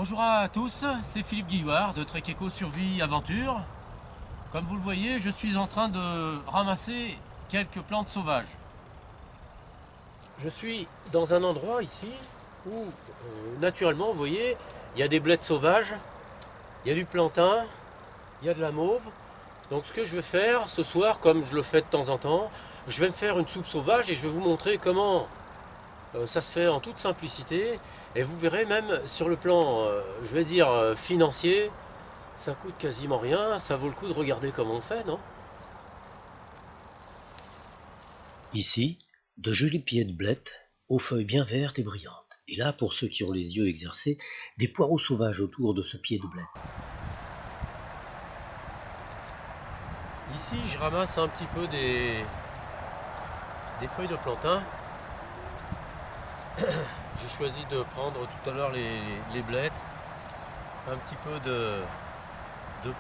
Bonjour à tous, c'est Philippe Guillouard de Trek Eco Survie Aventure. Comme vous le voyez, je suis en train de ramasser quelques plantes sauvages. Je suis dans un endroit ici où, naturellement, vous voyez, il y a des bleds sauvages, il y a du plantain, il y a de la mauve. Donc ce que je vais faire ce soir, comme je le fais de temps en temps, je vais me faire une soupe sauvage et je vais vous montrer comment ça se fait en toute simplicité. Et vous verrez, même sur le plan, je vais dire, financier, ça coûte quasiment rien. Ça vaut le coup de regarder comment on fait, non? Ici, de jolis pieds de blettes, aux feuilles bien vertes et brillantes. Et là, pour ceux qui ont les yeux exercés, des poireaux sauvages autour de ce pied de blette. Ici, je ramasse un petit peu des feuilles de plantain. J'ai choisi de prendre tout à l'heure les blettes, un petit peu de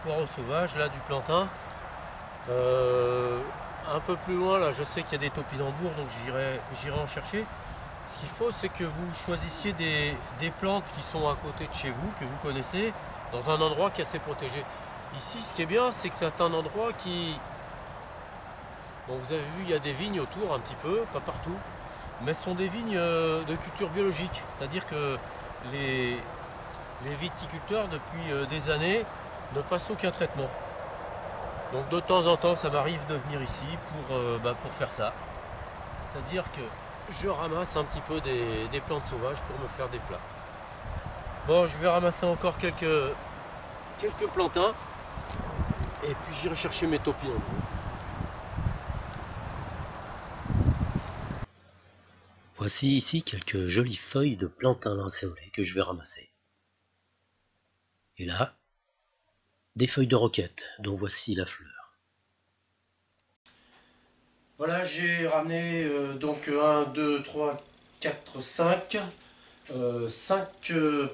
poireaux sauvages, là, du plantain. Un peu plus loin, là, je sais qu'il y a des topinambours, donc j'irai en chercher. Ce qu'il faut, c'est que vous choisissiez des plantes qui sont à côté de chez vous, que vous connaissez, dans un endroit qui est assez protégé. Ici, ce qui est bien, c'est que c'est un endroit qui... Bon, vous avez vu, il y a des vignes autour, un petit peu, pas partout, mais ce sont des vignes de culture biologique. C'est-à-dire que les viticulteurs, depuis des années, ne passent aucun traitement. Donc de temps en temps, ça m'arrive de venir ici pour faire ça. C'est-à-dire que je ramasse un petit peu des plantes sauvages pour me faire des plats. Bon, je vais ramasser encore quelques plantains. Et puis j'irai chercher mes topinambours. Voici ici quelques jolies feuilles de plantain lancéolé que je vais ramasser. Et là, des feuilles de roquette dont voici la fleur. Voilà, j'ai ramené donc 1, 2, 3, 4, 5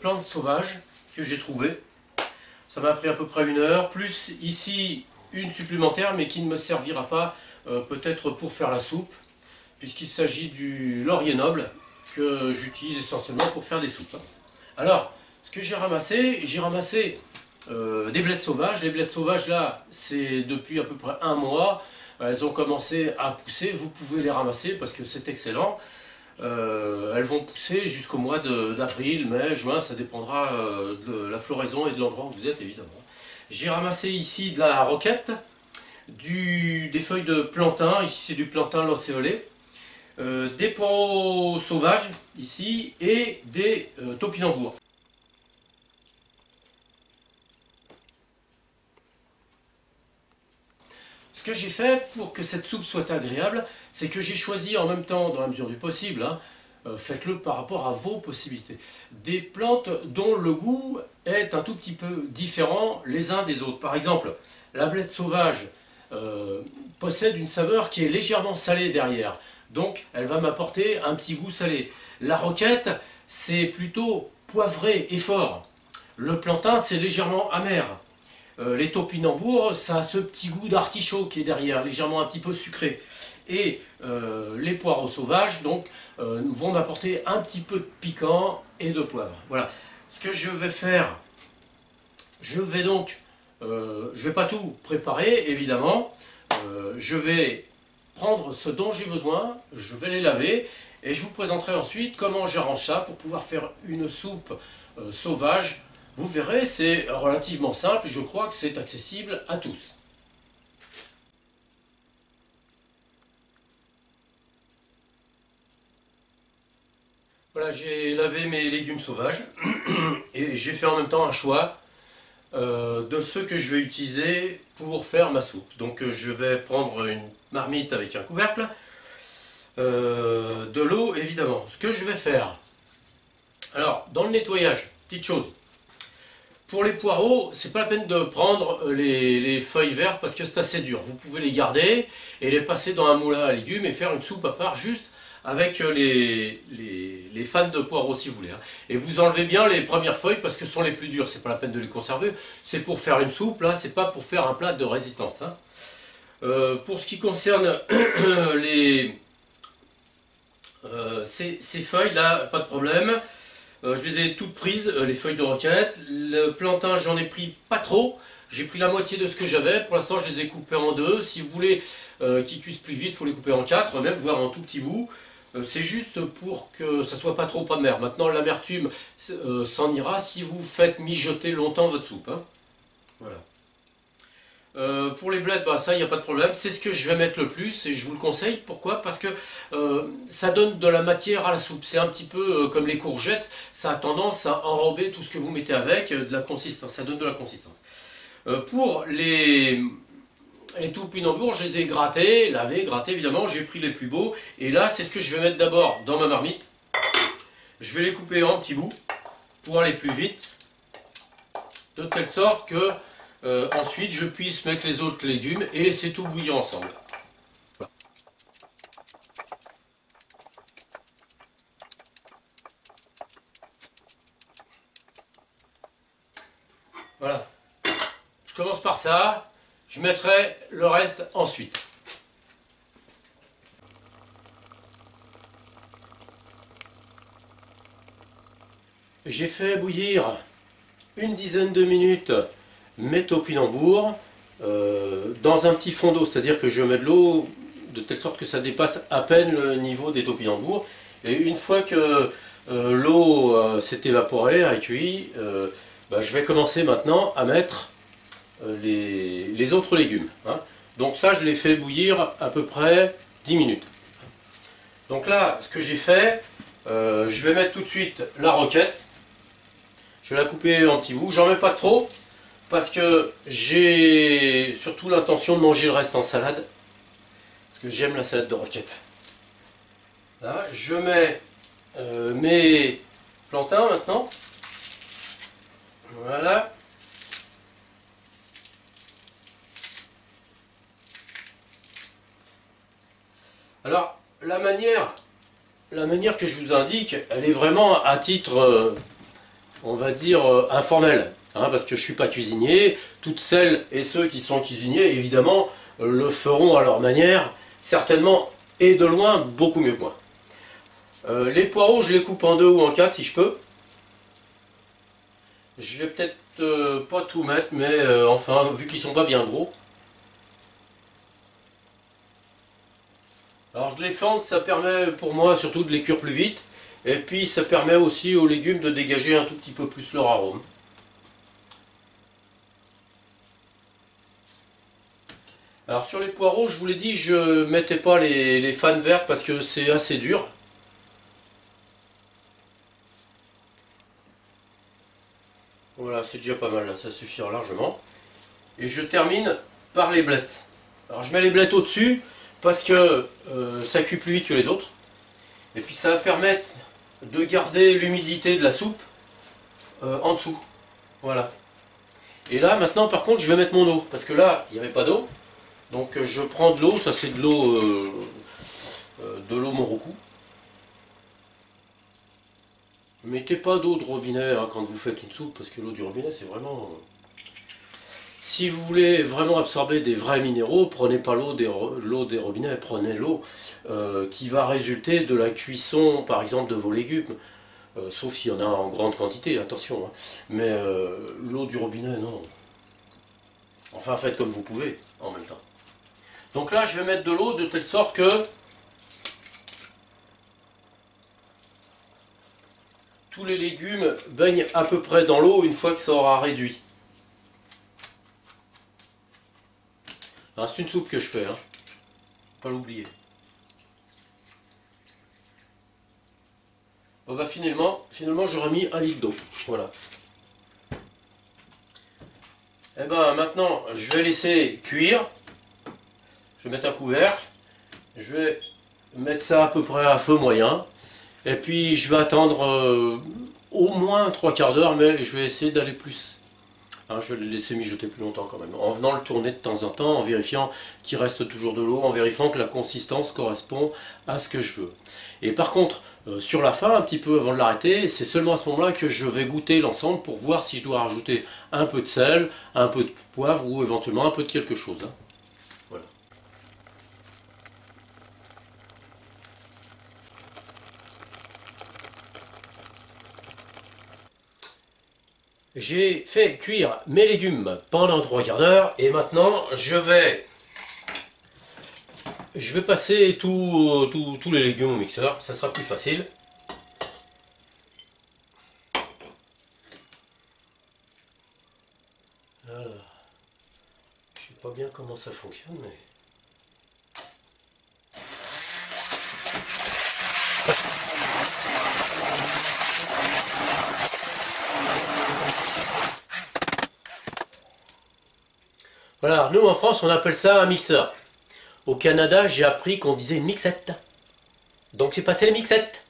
plantes sauvages que j'ai trouvées. Ça m'a pris à peu près 1 heure, plus ici une supplémentaire mais qui ne me servira pas peut-être pour faire la soupe, puisqu'il s'agit du laurier noble que j'utilise essentiellement pour faire des soupes. Alors, ce que j'ai ramassé des blettes sauvages. Les blettes sauvages là, c'est depuis à peu près 1 mois. Elles ont commencé à pousser, vous pouvez les ramasser parce que c'est excellent. Elles vont pousser jusqu'au mois d'avril, mai, juin, ça dépendra de la floraison et de l'endroit où vous êtes évidemment. J'ai ramassé ici de la roquette, des feuilles de plantain, ici c'est du plantain lancéolé, des poireaux sauvages ici et des topinambours. Ce que j'ai fait pour que cette soupe soit agréable, c'est que j'ai choisi en même temps, dans la mesure du possible, hein, faites-le par rapport à vos possibilités, des plantes dont le goût est un tout petit peu différent les uns des autres. Par exemple, la blette sauvage possède une saveur qui est légèrement salée derrière, donc elle va m'apporter un petit goût salé. La roquette, c'est plutôt poivré et fort. Le plantain, c'est légèrement amer. Les topinambours, ça a ce petit goût d'artichaut qui est derrière, légèrement un petit peu sucré. Et les poireaux sauvages donc, vont m'apporter un petit peu de piquant et de poivre. Voilà. Ce que je vais faire, je vais pas tout préparer évidemment. Je vais prendre ce dont j'ai besoin, je vais les laver et je vous présenterai ensuite comment j'arrange ça pour pouvoir faire une soupe sauvage. Vous verrez, c'est relativement simple et je crois que c'est accessible à tous. Voilà, j'ai lavé mes légumes sauvages et j'ai fait en même temps un choix de ceux que je vais utiliser pour faire ma soupe. Donc je vais prendre une marmite avec un couvercle, de l'eau évidemment. Ce que je vais faire, alors dans le nettoyage, petite chose. Pour les poireaux, c'est pas la peine de prendre les feuilles vertes parce que c'est assez dur. Vous pouvez les garder et les passer dans un moulin à légumes et faire une soupe à part juste avec les fans de poireaux si vous voulez. Et vous enlevez bien les premières feuilles parce que ce sont les plus dures. C'est pas la peine de les conserver. C'est pour faire une soupe, là, c'est pas pour faire un plat de résistance. Pour ce qui concerne ces feuilles là, pas de problème. Je les ai toutes prises, les feuilles de roquette. Le plantain, j'en ai pris pas trop. J'ai pris la moitié de ce que j'avais. Pour l'instant, je les ai coupés en deux. Si vous voulez qu'ils cuisent plus vite, il faut les couper en quatre, même, voire en tout petits bouts. C'est juste pour que ça soit pas trop amer. Maintenant, l'amertume s'en ira si vous faites mijoter longtemps votre soupe, hein. Voilà. Pour les blettes, bah, ça, il n'y a pas de problème. C'est ce que je vais mettre le plus et je vous le conseille. Pourquoi? Parce que ça donne de la matière à la soupe. C'est un petit peu comme les courgettes. Ça a tendance à enrober tout ce que vous mettez avec, de la consistance. Ça donne de la consistance. Pour les topinambours, je les ai grattés, lavés, grattés évidemment. J'ai pris les plus beaux. Et là, c'est ce que je vais mettre d'abord dans ma marmite. Je vais les couper en petits bouts pour aller plus vite. De telle sorte que ensuite je puisse mettre les autres légumes et laisser tout bouillir ensemble. Voilà. Voilà. Je commence par ça, je mettrai le reste ensuite. J'ai fait bouillir une dizaine de minutes mes topinambours dans un petit fond d'eau, c'est-à-dire que je mets de l'eau de telle sorte que ça dépasse à peine le niveau des topinambours. Et une fois que l'eau s'est évaporée, a cuit, bah, je vais commencer maintenant à mettre les autres légumes, hein. Donc ça, je les fais bouillir à peu près 10 minutes. Donc là, ce que j'ai fait, je vais mettre tout de suite la roquette. Je vais la couper en petits bouts. J'en mets pas trop parce que j'ai surtout l'intention de manger le reste en salade. Parce que j'aime la salade de roquette. Là, je mets mes plantains maintenant. Voilà. Alors, la manière que je vous indique, elle est vraiment à titre on va dire informel, hein, parce que je ne suis pas cuisinier. Toutes celles et ceux qui sont cuisiniers, évidemment, le feront à leur manière, certainement, et de loin, beaucoup mieux que moi. Les poireaux, je les coupe en deux ou en quatre si je peux. Je vais peut-être pas tout mettre, mais enfin, vu qu'ils sont pas bien gros. Alors de les fendre, ça permet pour moi surtout de les cuire plus vite. Et puis ça permet aussi aux légumes de dégager un tout petit peu plus leur arôme. Alors sur les poireaux, je vous l'ai dit, je ne mettais pas les fanes vertes parce que c'est assez dur. Voilà, c'est déjà pas mal, là, ça suffira largement. Et je termine par les blettes. Alors je mets les blettes au-dessus parce que ça cuit plus vite que les autres. Et puis ça va permettre de garder l'humidité de la soupe en dessous. Voilà. Et là maintenant par contre je vais mettre mon eau. Parce que là il n'y avait pas d'eau. Donc je prends de l'eau. Ça c'est de l'eau Moroku. Mettez pas d'eau de robinet hein, quand vous faites une soupe. Parce que l'eau du robinet c'est vraiment... Si vous voulez vraiment absorber des vrais minéraux, prenez pas l'eau des robinets, prenez l'eau qui va résulter de la cuisson, par exemple, de vos légumes. Sauf s'il y en a en grande quantité, attention. Hein. Mais l'eau du robinet, non. Enfin, faites comme vous pouvez, en même temps. Donc là, je vais mettre de l'eau de telle sorte que tous les légumes baignent à peu près dans l'eau une fois que ça aura réduit. C'est une soupe que je fais, hein. Pas l'oublier. Bon bah finalement j'aurais mis 1 litre d'eau. Voilà. Et ben maintenant je vais laisser cuire. Je vais mettre un couvercle. Je vais mettre ça à peu près à feu moyen. Et puis je vais attendre au moins 3/4 d'heure, mais je vais essayer d'aller plus. Hein, je vais le laisser mijoter plus longtemps quand même, en venant le tourner de temps en temps, en vérifiant qu'il reste toujours de l'eau, en vérifiant que la consistance correspond à ce que je veux. Et par contre, sur la fin, un petit peu avant de l'arrêter, c'est seulement à ce moment-là que je vais goûter l'ensemble pour voir si je dois rajouter un peu de sel, un peu de poivre ou éventuellement un peu de quelque chose. Hein. Voilà. J'ai fait cuire mes légumes pendant 3 quarts d'heure et maintenant je vais passer tous les légumes au mixeur, ça sera plus facile. Voilà. Je sais pas bien comment ça fonctionne, mais... Voilà, nous en France on appelle ça un mixeur. Au Canada j'ai appris qu'on disait une mixette. Donc j'ai passé les mixettes.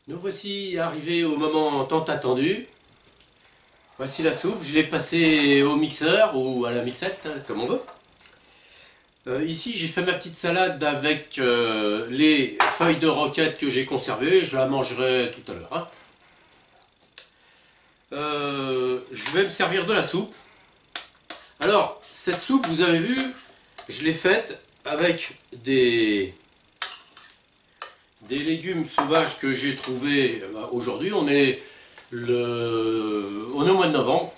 Nous voici arrivés au moment tant attendu. Voici la soupe, je l'ai passée au mixeur ou à la mixette, comme on veut. Ici j'ai fait ma petite salade avec les feuilles de roquette que j'ai conservées, je la mangerai tout à l'heure. Hein. Je vais me servir de la soupe. Alors cette soupe, vous avez vu, je l'ai faite avec des légumes sauvages que j'ai trouvés aujourd'hui. On est au mois de novembre.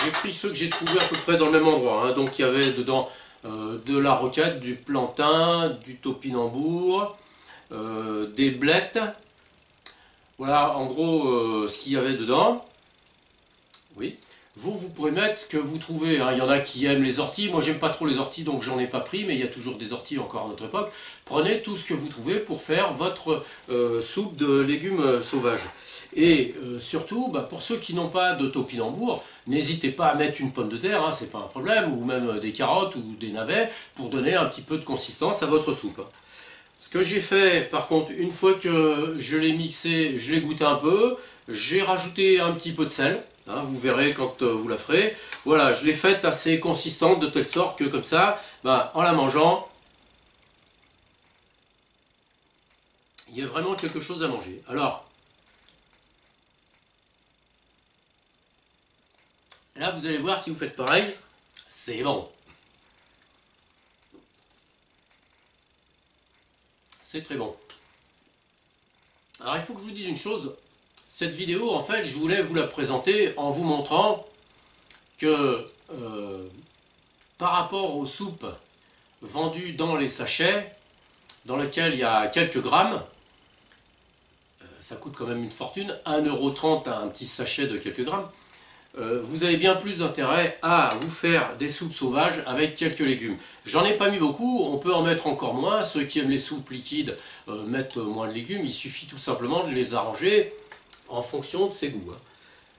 J'ai pris ceux que j'ai trouvés à peu près dans le même endroit. Hein. Donc il y avait dedans de la roquette, du plantain, du topinambour, des blettes. Voilà en gros ce qu'il y avait dedans. Oui. Vous pourrez mettre ce que vous trouvez. Hein. Il y en a qui aiment les orties. Moi j'aime pas trop les orties donc j'en ai pas pris. Mais il y a toujours des orties encore à notre époque. Prenez tout ce que vous trouvez pour faire votre soupe de légumes sauvages. Et surtout, pour ceux qui n'ont pas de topinambour, n'hésitez pas à mettre une pomme de terre, hein, c'est pas un problème, ou même des carottes ou des navets, pour donner un petit peu de consistance à votre soupe. Ce que j'ai fait, par contre, une fois que je l'ai mixé, je l'ai goûté un peu, j'ai rajouté un petit peu de sel, hein, vous verrez quand vous la ferez. Voilà, je l'ai faite assez consistante, de telle sorte que comme ça, en la mangeant, il y a vraiment quelque chose à manger. Alors, là, vous allez voir si vous faites pareil, c'est bon. C'est très bon. Alors, il faut que je vous dise une chose. Cette vidéo, en fait, je voulais vous la présenter en vous montrant que par rapport aux soupes vendues dans les sachets, dans lesquels il y a quelques grammes, ça coûte quand même une fortune, 1,30 € un petit sachet de quelques grammes, vous avez bien plus d'intérêt à vous faire des soupes sauvages avec quelques légumes. J'en ai pas mis beaucoup, on peut en mettre encore moins. Ceux qui aiment les soupes liquides mettent moins de légumes, il suffit tout simplement de les arranger en fonction de ses goûts. Hein.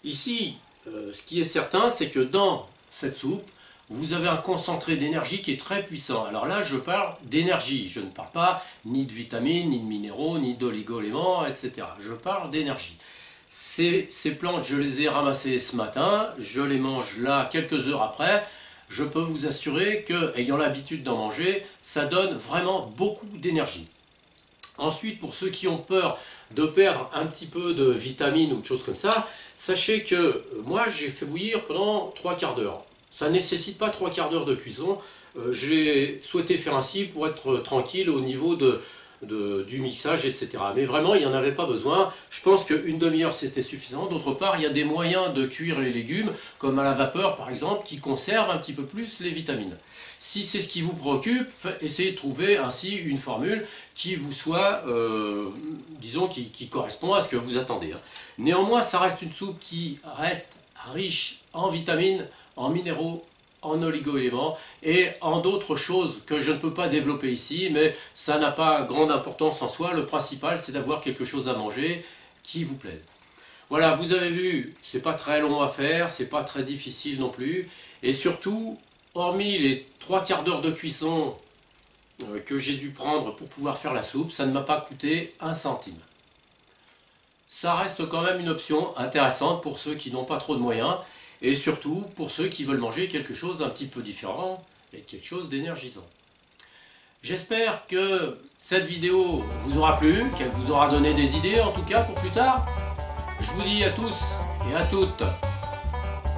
Ici, ce qui est certain, c'est que dans cette soupe, vous avez un concentré d'énergie qui est très puissant. Alors là, je parle d'énergie, je ne parle pas ni de vitamines, ni de minéraux, ni d'oligo-éléments, etc. Je parle d'énergie. Ces plantes, je les ai ramassées ce matin, je les mange là quelques heures après. Je peux vous assurer que, ayant l'habitude d'en manger, ça donne vraiment beaucoup d'énergie. Ensuite, pour ceux qui ont peur de perdre un petit peu de vitamines ou de choses comme ça, sachez que moi j'ai fait bouillir pendant 3 quarts d'heure. Ça ne nécessite pas 3 quarts d'heure de cuisson. J'ai souhaité faire ainsi pour être tranquille au niveau du mixage, etc. Mais vraiment, il n'y en avait pas besoin. Je pense qu'une demi-heure, c'était suffisant. D'autre part, il y a des moyens de cuire les légumes, comme à la vapeur, par exemple, qui conservent un petit peu plus les vitamines. Si c'est ce qui vous préoccupe, essayez de trouver ainsi une formule qui vous soit, disons, qui correspond à ce que vous attendez. Hein. Néanmoins, ça reste une soupe qui reste riche en vitamines, en minéraux, en oligo-éléments et en d'autres choses que je ne peux pas développer ici, mais ça n'a pas grande importance en soi. Le principal, c'est d'avoir quelque chose à manger qui vous plaise. Voilà, vous avez vu, c'est pas très long à faire, c'est pas très difficile non plus, et surtout, hormis les 3 quarts d'heure de cuisson que j'ai dû prendre pour pouvoir faire la soupe, ça ne m'a pas coûté 1 centime. Ça reste quand même une option intéressante pour ceux qui n'ont pas trop de moyens, et surtout pour ceux qui veulent manger quelque chose d'un petit peu différent et quelque chose d'énergisant. J'espère que cette vidéo vous aura plu, qu'elle vous aura donné des idées en tout cas pour plus tard. Je vous dis à tous et à toutes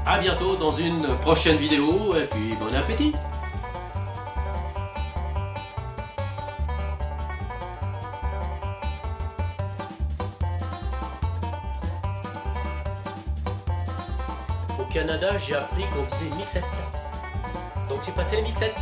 à bientôt dans une prochaine vidéo et puis bon appétit! Au Canada, j'ai appris qu'on disait mixette. Donc j'ai passé les mixettes.